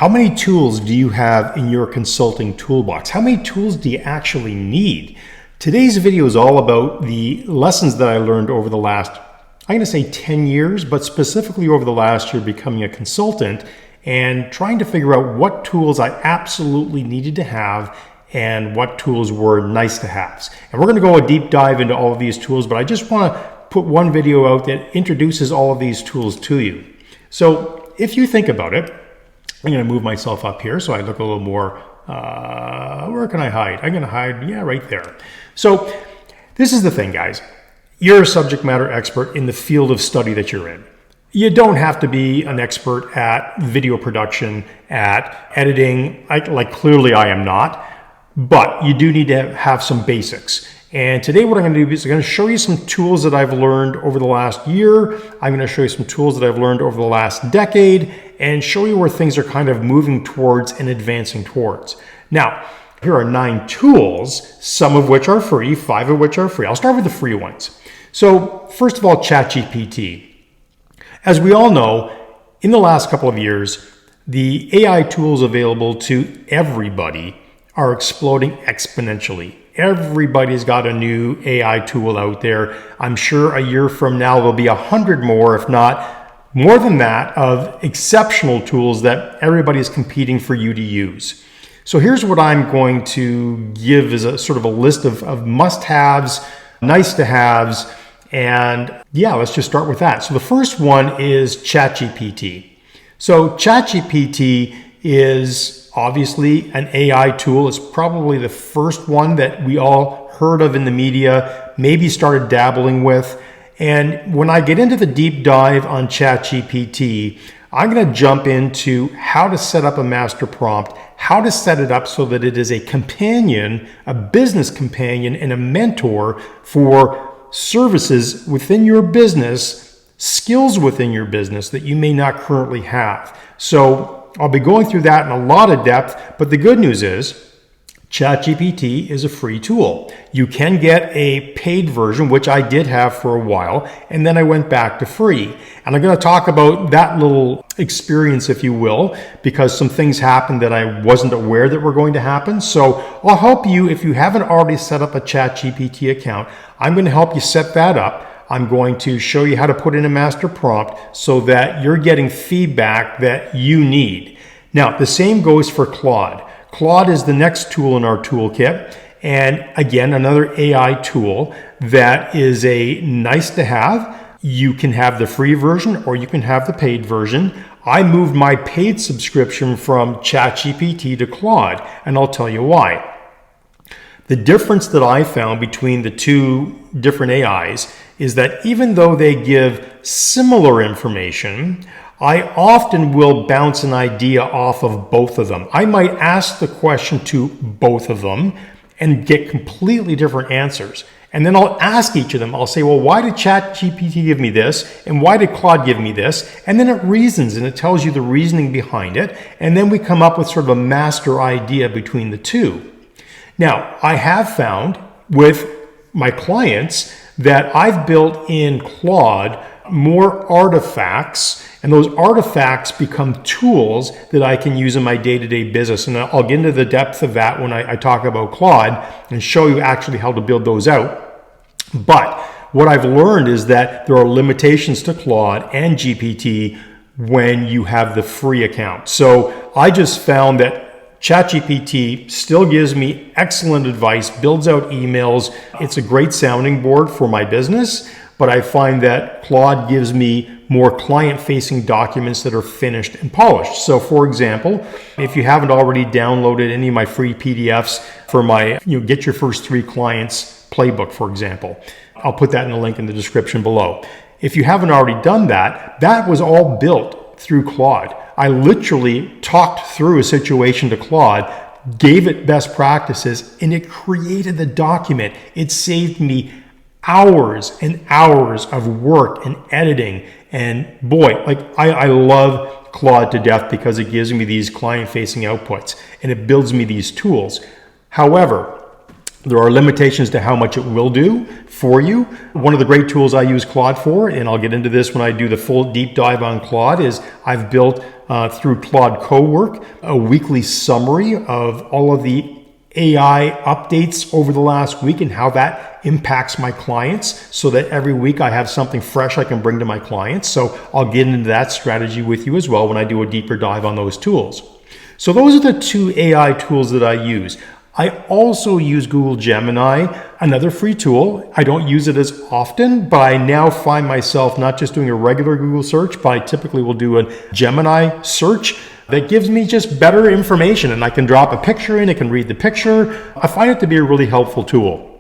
How many tools do you have in your consulting toolbox? How many tools do you actually need? Today's video is all about the lessons that I learned over the last, I'm going to say 10 years, but specifically over the last year becoming a consultant and trying to figure out what tools I absolutely needed to have and what tools were nice to haves. And we're going to go a deep dive into all of these tools, but I just want to put one video out that introduces all of these tools to you. So if you think about it, I'm going to move myself up here so I look a little more, where can I hide? I'm going to hide, yeah, right there. So this is the thing, guys. You're a subject matter expert in the field of study that you're in. You don't have to be an expert at video production, at editing, like clearly I am not, but you do need to have some basics. And today what I'm going to do is I'm going to show you some tools that I've learned over the last year. I'm going to show you some tools that I've learned over the last decade and show you where things are kind of moving towards and advancing towards. Now, here are 9 tools, some of which are free, 5 of which are free. I'll start with the free ones. So first of all, ChatGPT. As we all know, in the last couple of years, the AI tools available to everybody are exploding exponentially. Everybody's got a new AI tool out there. I'm sure a year from now there'll be 100 more, if not more than that, of exceptional tools that everybody's competing for you to use. So here's what I'm going to give as a sort of a list of must-haves, nice-to-haves, and yeah, let's just start with that. So the first one is ChatGPT. So ChatGPT is obviously an AI tool. It's probably the first one that we all heard of in the media, maybe started dabbling with. And when I get into the deep dive on ChatGPT, I'm going to jump into how to set up a master prompt, how to set it up so that it is a companion, a business companion, and a mentor for services within your business, skills within your business that you may not currently have. So I'll be going through that in a lot of depth, but the good news is ChatGPT is a free tool. You can get a paid version, which I did have for a while, and then I went back to free. And I'm going to talk about that little experience, if you will, because some things happened that I wasn't aware that were going to happen. So I'll help you if you haven't already set up a ChatGPT account. I'm going to help you set that up. I'm going to show you how to put in a master prompt so that you're getting feedback that you need. Now, the same goes for Claude. Claude is the next tool in our toolkit. And again, another AI tool that is a nice to have. You can have the free version or you can have the paid version. I moved my paid subscription from ChatGPT to Claude, and I'll tell you why. The difference that I found between the two different AIs is that even though they give similar information, I often will bounce an idea off of both of them. I might ask the question to both of them and get completely different answers. And then I'll ask each of them, I'll say, well, why did ChatGPT give me this? And why did Claude give me this? And then it reasons and it tells you the reasoning behind it. And then we come up with sort of a master idea between the two. Now, I have found with my clients that I've built in Claude more artifacts, and those artifacts become tools that I can use in my day-to-day business. And I'll get into the depth of that when I talk about Claude and show you actually how to build those out. But what I've learned is that there are limitations to Claude and GPT when you have the free account. So I just found that ChatGPT still gives me excellent advice, builds out emails. It's a great sounding board for my business, but I find that Claude gives me more client-facing documents that are finished and polished. So for example, if you haven't already downloaded any of my free PDFs for my Get Your First 3 Clients playbook, for example, I'll put that in the link in the description below. If you haven't already done that, that was all built through Claude. I literally talked through a situation to Claude, gave it best practices, and it created the document. It saved me hours and hours of work and editing. And boy, I love Claude to death because it gives me these client-facing outputs and it builds me these tools. However, there are limitations to how much it will do for you. One of the great tools I use Claude for, and I'll get into this when I do the full deep dive on Claude, is I've built through Claude Co-work, a weekly summary of all of the AI updates over the last week and how that impacts my clients, so that every week I have something fresh I can bring to my clients. So I'll get into that strategy with you as well when I do a deeper dive on those tools. So those are the two AI tools that I use. I also use Google Gemini, another free tool. I don't use it as often, but I now find myself not just doing a regular Google search, but I typically will do a Gemini search that gives me just better information, and I can drop a picture in, it can read the picture. I find it to be a really helpful tool.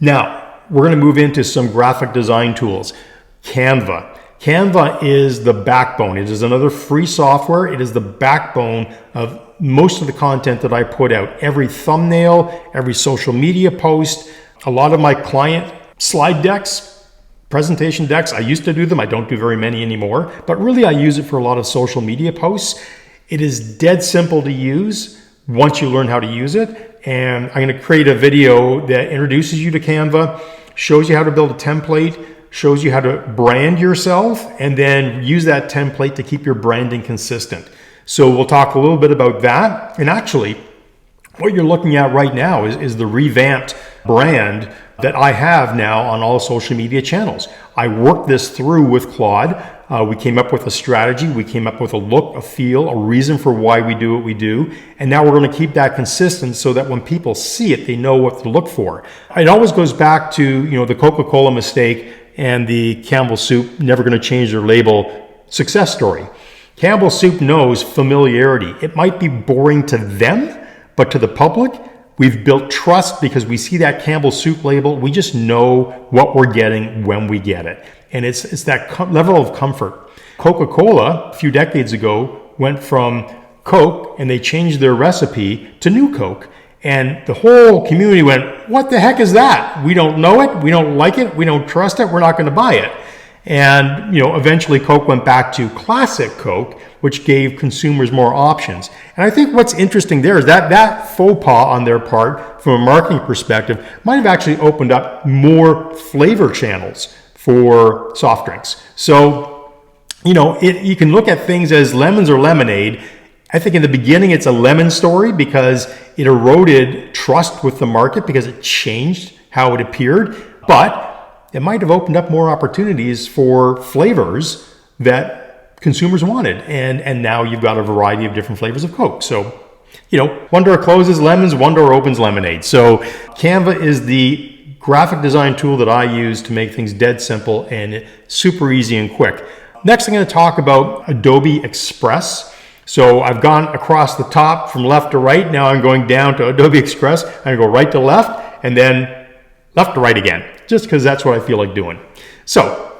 Now, we're going to move into some graphic design tools. Canva. Canva is the backbone. It is another free software. It is the backbone of most of the content that I put out. Every thumbnail, every social media post, a lot of my client slide decks, presentation decks. I used to do them. I don't do very many anymore, but really I use it for a lot of social media posts. It is dead simple to use once you learn how to use it. And I'm going to create a video that introduces you to Canva, shows you how to build a template, shows you how to brand yourself, and then use that template to keep your branding consistent. So we'll talk a little bit about that. And actually, what you're looking at right now is the revamped brand that I have now on all social media channels. I worked this through with Claude. We came up with a strategy. We came up with a look, a feel, a reason for why we do what we do. And now we're going to keep that consistent so that when people see it, they know what to look for. It always goes back to, the Coca-Cola mistake and the Campbell Soup never going to change their label success story. Campbell Soup knows familiarity. It might be boring to them, but to the public, we've built trust because we see that Campbell Soup label. We just know what we're getting when we get it. And it's that level of comfort. Coca-Cola, a few decades ago, went from Coke and they changed their recipe to New Coke. And the whole community went, what the heck is that? We don't know it. We don't like it. We don't trust it. We're not going to buy it. And, eventually Coke went back to classic Coke, which gave consumers more options. And I think what's interesting there is that faux pas on their part, from a marketing perspective, might have actually opened up more flavor channels for soft drinks. So, you can look at things as lemons or lemonade. I think in the beginning it's a lemon story because it eroded trust with the market because it changed how it appeared. But it might have opened up more opportunities for flavors that consumers wanted. And now you've got a variety of different flavors of Coke. So, one door closes lemons, one door opens lemonade. So Canva is the graphic design tool that I use to make things dead simple and super easy and quick. Next, I'm going to talk about Adobe Express. So I've gone across the top from left to right. Now I'm going down to Adobe Express. I'm going to go right to left and then left to right again, just because that's what I feel like doing. So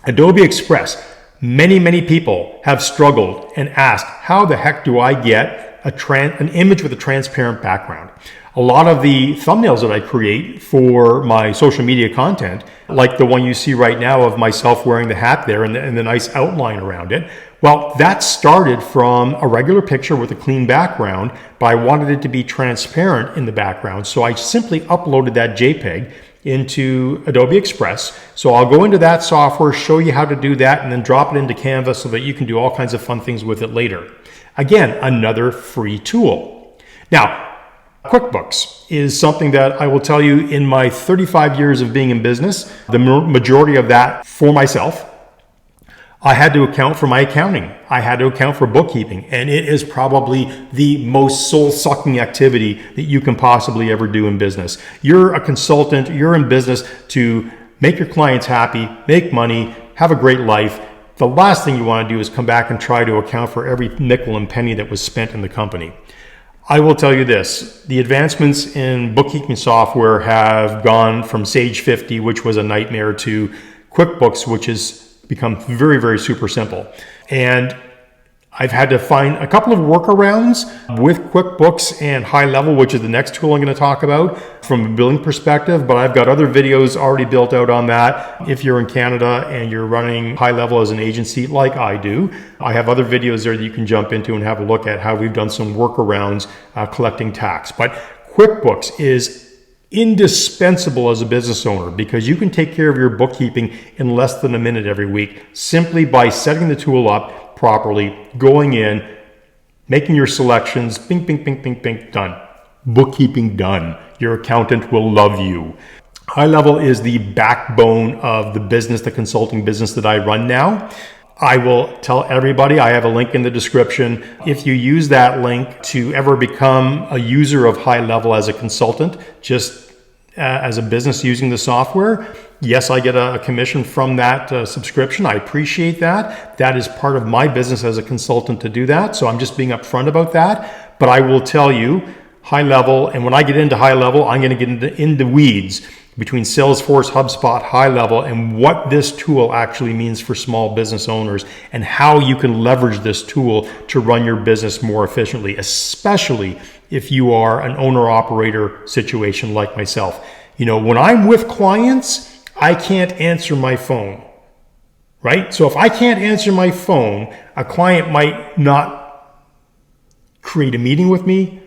Adobe Express, many people have struggled and asked, how the heck do I get an image with a transparent background? A lot of the thumbnails that I create for my social media content, like the one you see right now of myself wearing the hat there and the nice outline around it, well, that started from a regular picture with a clean background, but I wanted it to be transparent in the background. So I simply uploaded that JPEG into Adobe Express. So I'll go into that software, show you how to do that, and then drop it into Canva so that you can do all kinds of fun things with it later. Again, another free tool. Now, QuickBooks is something that I will tell you, in my 35 years of being in business, the majority of that for myself, I had to account for my accounting. I had to account for bookkeeping, and it is probably the most soul-sucking activity that you can possibly ever do in business. You're a consultant, you're in business to make your clients happy, make money, have a great life. The last thing you want to do is come back and try to account for every nickel and penny that was spent in the company. I will tell you this, the advancements in bookkeeping software have gone from Sage 50, which was a nightmare, to QuickBooks, which has become very super simple. And I've had to find a couple of workarounds with QuickBooks and High Level, which is the next tool I'm going to talk about from a billing perspective, but I've got other videos already built out on that. If you're in Canada and you're running High Level as an agency like I do, I have other videos there that you can jump into and have a look at how we've done some workarounds collecting tax. But QuickBooks is indispensable as a business owner because you can take care of your bookkeeping in less than a minute every week simply by setting the tool up, properly, going in, making your selections, bing, bing, bing, bing, bing, done. Bookkeeping done. Your accountant will love you. High Level is the backbone of the business, the consulting business that I run now. I will tell everybody, I have a link in the description. If you use that link to ever become a user of High Level as a consultant, just as a business using the software, yes, I get a commission from that subscription. I appreciate that. That is part of my business as a consultant to do that. So I'm just being upfront about that. But I will tell you, High Level, and when I get into High Level, I'm going to get into weeds between Salesforce, HubSpot, High Level, and what this tool actually means for small business owners and how you can leverage this tool to run your business more efficiently, especially if you are an owner-operator situation like myself. You know, when I'm with clients, I can't answer my phone, right? So if I can't answer my phone, a client might not create a meeting with me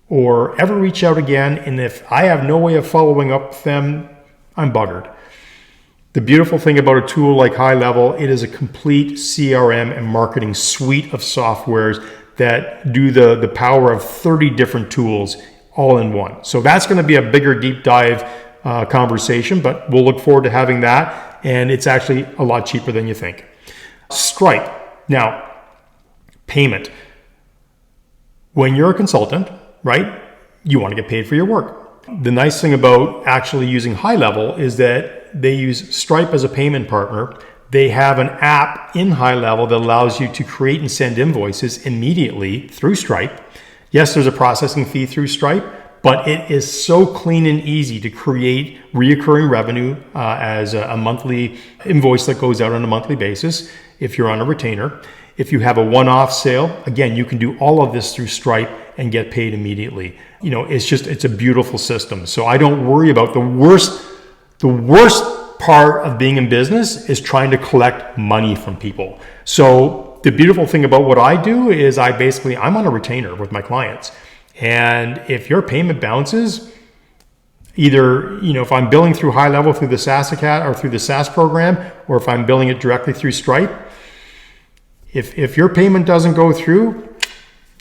or ever reach out again. And if I have no way of following up with them, I'm buggered. The beautiful thing about a tool like High Level, it is a complete CRM and marketing suite of softwares that do the power of 30 different tools all in one. So that's going to be a bigger deep dive conversation, but we'll look forward to having that. And it's actually a lot cheaper than you think. Stripe. Now, payment. When you're a consultant, right, you want to get paid for your work. The nice thing about actually using High Level is that they use Stripe as a payment partner. They have an app in High Level that allows you to create and send invoices immediately through Stripe. Yes, there's a processing fee through Stripe, but it is so clean and easy to create reoccurring revenue as a monthly invoice that goes out on a monthly basis if you're on a retainer. If you have a one-off sale, again, you can do all of this through Stripe and get paid immediately. You know, it's a beautiful system. So I don't worry about the worst part of being in business is trying to collect money from people. So the beautiful thing about what I do is I'm on a retainer with my clients. And if your payment bounces, either, you know, if I'm billing through High Level through the SaaS account or through the SaaS program, or if I'm billing it directly through Stripe, if your payment doesn't go through,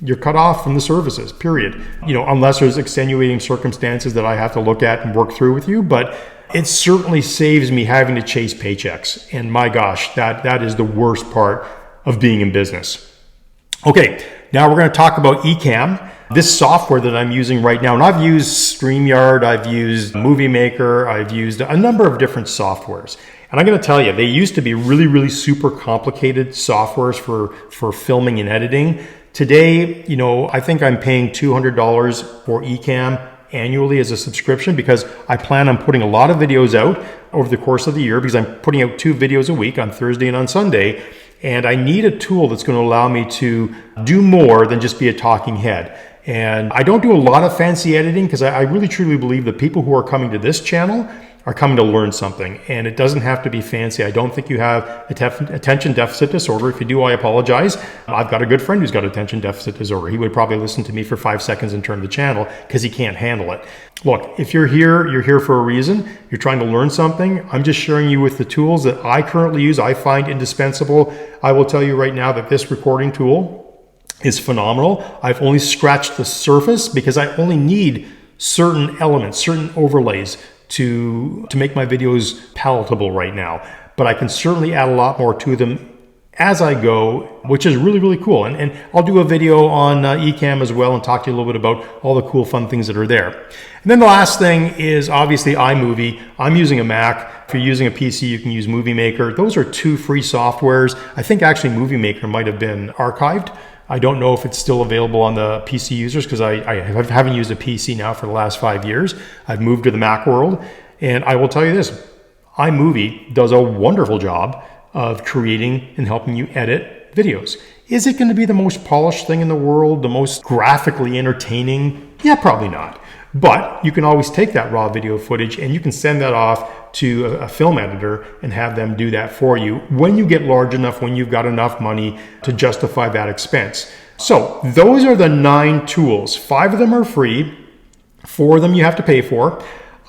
you're cut off from the services, period. You know, unless there's extenuating circumstances that I have to look at and work through with you. But it certainly saves me having to chase paychecks. And my gosh, that is the worst part of being in business. Okay, now we're going to talk about Ecamm. This software that I'm using right now, and I've used StreamYard, I've used Movie Maker, I've used a number of different softwares. And I'm going to tell you, they used to be really, really super complicated softwares for filming and editing. Today, you know, I think I'm paying $200 for Ecamm annually as a subscription because I plan on putting a lot of videos out over the course of the year because I'm putting out 2 videos a week on Thursday and on Sunday. And I need a tool that's going to allow me to do more than just be a talking head. And I don't do a lot of fancy editing because I really truly believe that people who are coming to this channel are coming to learn something, and it doesn't have to be fancy. I don't think you have attention deficit disorder. If you do, I apologize. I've got a good friend who's got attention deficit disorder. He would probably listen to me for 5 seconds and turn the channel because he can't handle it. Look, if you're here for a reason. You're trying to learn something. I'm just sharing you with the tools that I currently use, I find indispensable. I will tell you right now that this recording tool is phenomenal. I've only scratched the surface because I only need certain elements, certain overlays to make my videos palatable right now. But I can certainly add a lot more to them as I go, which is really, really cool. And I'll do a video on Ecamm as well and talk to you a little bit about all the cool, fun things that are there. And then the last thing is obviously iMovie. I'm using a Mac. If you're using a PC, you can use Movie Maker. Those are 2 free softwares. I think actually Movie Maker might have been archived. I don't know if it's still available on the PC users because I haven't used a PC now for the last 5 years. I've moved to the Mac world. And I will tell you this, iMovie does a wonderful job of creating and helping you edit videos. Is it going to be the most polished thing in the world, the most graphically entertaining? Yeah, probably not. But you can always take that raw video footage and you can send that off to a film editor and have them do that for you when you get large enough, when you've got enough money to justify that expense. So those are the 9 tools. 5 of them are free. 4 of them you have to pay for.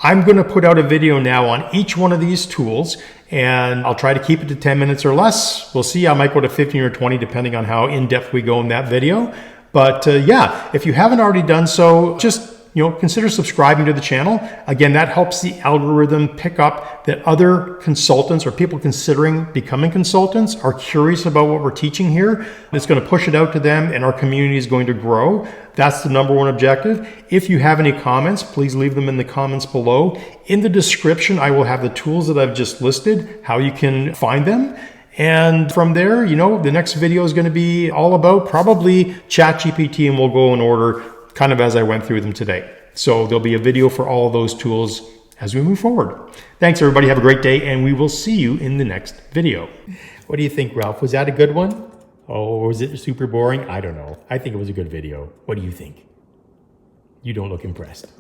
I'm going to put out a video now on each one of these tools, and I'll try to keep it to 10 minutes or less. We'll see. I might go to 15 or 20 depending on how in-depth we go in that video. But yeah, if you haven't already done so, just consider subscribing to the channel. Again, that helps the algorithm pick up that other consultants or people considering becoming consultants are curious about what we're teaching here. It's going to push it out to them, and our community is going to grow. That's the number one objective. If you have any comments, please leave them in the comments below. In the description, I will have the tools that I've just listed, how you can find them. And from there, the next video is going to be all about probably ChatGPT, and we'll go in order kind of as I went through them today. So there'll be a video for all of those tools as we move forward. Thanks, everybody. Have a great day, and we will see you in the next video. What do you think, Ralph? Was that a good one? Oh, was it super boring? I don't know. I think it was a good video. What do you think? You don't look impressed.